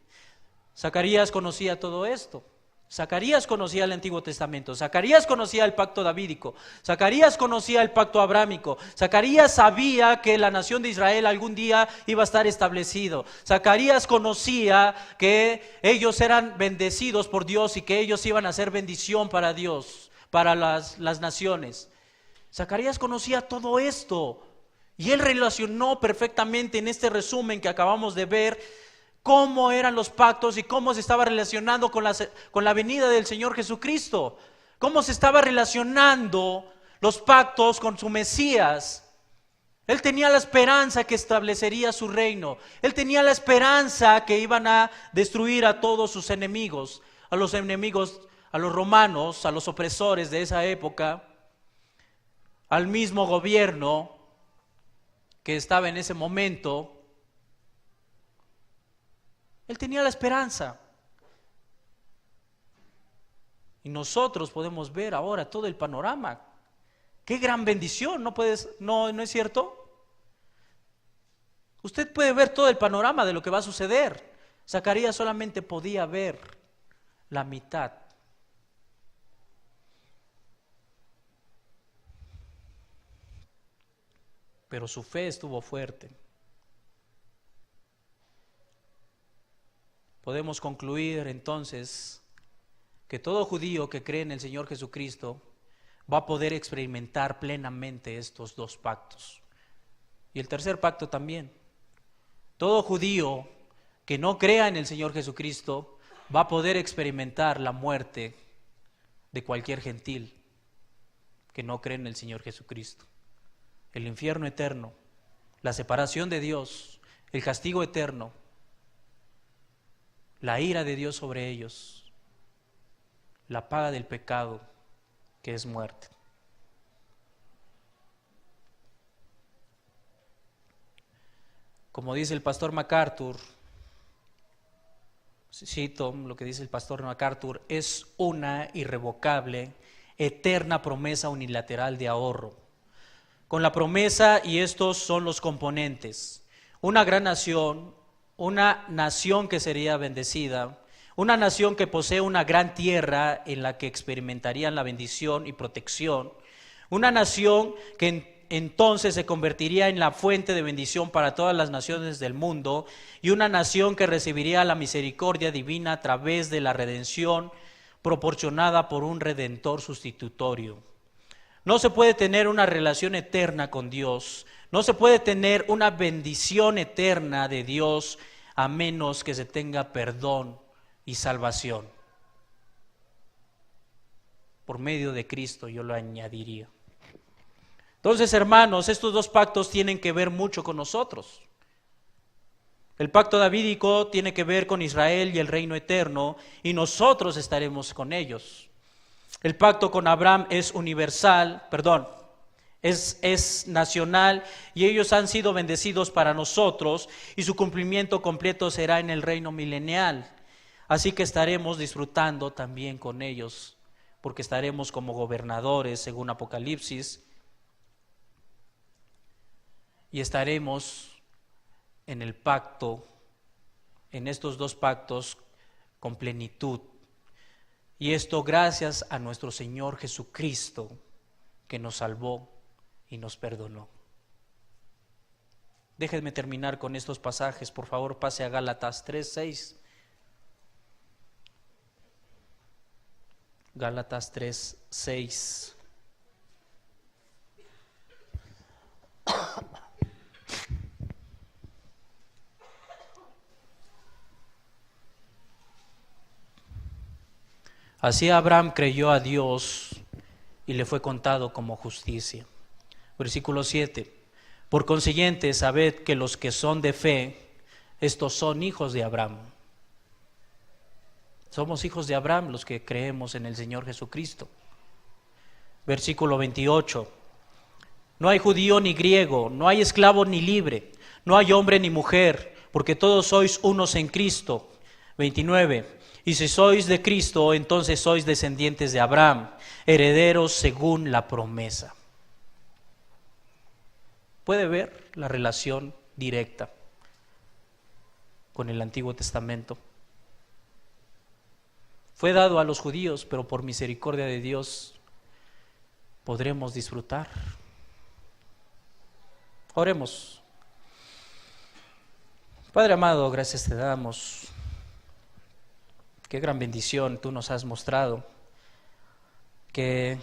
Zacarías conocía todo esto. Zacarías conocía el Antiguo Testamento, Zacarías conocía el pacto davídico, Zacarías conocía el pacto abrámico, Zacarías sabía que la nación de Israel algún día iba a estar establecido, Zacarías conocía que ellos eran bendecidos por Dios y que ellos iban a ser bendición para Dios, para las naciones. Zacarías conocía todo esto y él relacionó perfectamente en este resumen que acabamos de ver cómo eran los pactos y cómo se estaba relacionando con la venida del Señor Jesucristo, cómo se estaba relacionando los pactos con su Mesías. Él tenía la esperanza que establecería su reino, él tenía la esperanza que iban a destruir a todos sus enemigos, a los romanos, a los opresores de esa época, al mismo gobierno que estaba en ese momento. Él tenía la esperanza. Y nosotros podemos ver ahora todo el panorama. ¡Qué gran bendición! ¿No es cierto? Usted puede ver todo el panorama de lo que va a suceder. Zacarías solamente podía ver la mitad. Pero su fe estuvo fuerte. Podemos concluir entonces que todo judío que cree en el Señor Jesucristo va a poder experimentar plenamente estos dos pactos. Y el tercer pacto también. Todo judío que no crea en el Señor Jesucristo va a poder experimentar la muerte de cualquier gentil que no cree en el Señor Jesucristo. El infierno eterno, la separación de Dios, el castigo eterno, la ira de Dios sobre ellos, la paga del pecado, que es muerte. Como dice el pastor MacArthur, cito lo que dice el pastor MacArthur, es una irrevocable, eterna promesa unilateral de ahorro. Con la promesa, y estos son los componentes: una gran nación, una nación que sería bendecida, una nación que posee una gran tierra en la que experimentarían la bendición y protección, una nación que entonces se convertiría en la fuente de bendición para todas las naciones del mundo, y una nación que recibiría la misericordia divina a través de la redención proporcionada por un redentor sustitutorio. No se puede tener una relación eterna con Dios, no se puede tener una bendición eterna de Dios a menos que se tenga perdón y salvación. Por medio de Cristo, yo lo añadiría. Entonces, hermanos, estos dos pactos tienen que ver mucho con nosotros. El pacto davídico tiene que ver con Israel y el reino eterno, y nosotros estaremos con ellos. El pacto con Abraham es universal, es nacional, y ellos han sido bendecidos para nosotros, y su cumplimiento completo será en el reino milenial. Así que estaremos disfrutando también con ellos, porque estaremos como gobernadores según Apocalipsis, y estaremos en el pacto, en estos dos pactos con plenitud. Y esto gracias a nuestro Señor Jesucristo, que nos salvó y nos perdonó. Déjenme terminar con estos pasajes, por favor, pase a Gálatas 3:6. Gálatas 3:6. Así Abraham creyó a Dios y le fue contado como justicia. Versículo 7. Por consiguiente, sabed que los que son de fe, estos son hijos de Abraham. Somos hijos de Abraham los que creemos en el Señor Jesucristo. Versículo 28. No hay judío ni griego, no hay esclavo ni libre, no hay hombre ni mujer, porque todos sois unos en Cristo. 29. Y si sois de Cristo, entonces sois descendientes de Abraham, herederos según la promesa. ¿Puede ver la relación directa con el Antiguo Testamento? Fue dado a los judíos, pero por misericordia de Dios podremos disfrutar. Oremos. Padre amado, gracias te damos. Qué gran bendición tú nos has mostrado, que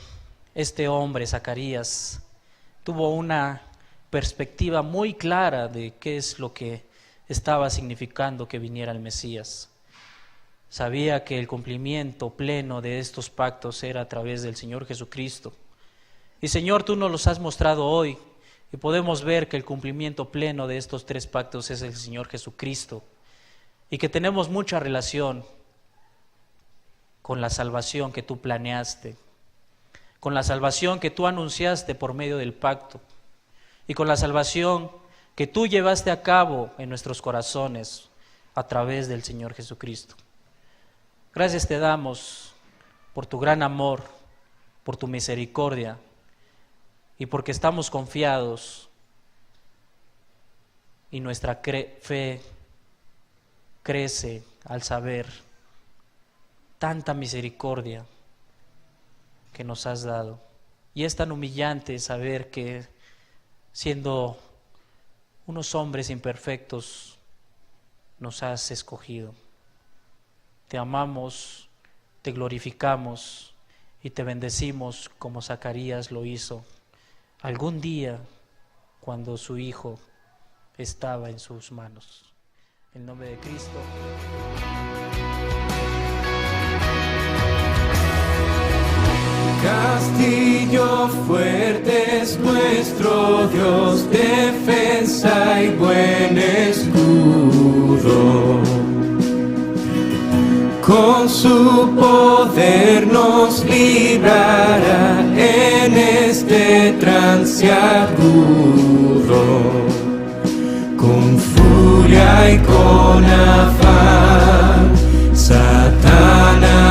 este hombre, Zacarías, tuvo una perspectiva muy clara de qué es lo que estaba significando que viniera el Mesías. Sabía que el cumplimiento pleno de estos pactos era a través del Señor Jesucristo. Y Señor, tú nos los has mostrado hoy y podemos ver que el cumplimiento pleno de estos 3 pactos es el Señor Jesucristo y que tenemos mucha relación con la salvación que tú planeaste, con la salvación que tú anunciaste por medio del pacto y con la salvación que tú llevaste a cabo en nuestros corazones a través del Señor Jesucristo. Gracias te damos por tu gran amor, por tu misericordia y porque estamos confiados y nuestra fe crece al saber tanta misericordia que nos has dado. Y es tan humillante saber que siendo unos hombres imperfectos nos has escogido. Te amamos, te glorificamos y te bendecimos como Zacarías lo hizo algún día cuando su hijo estaba en sus manos. En el nombre de Cristo. Castillo fuerte es nuestro Dios, defensa y buen escudo. Con su poder nos librará en este trance agudo. Con furia y con afán, Satanás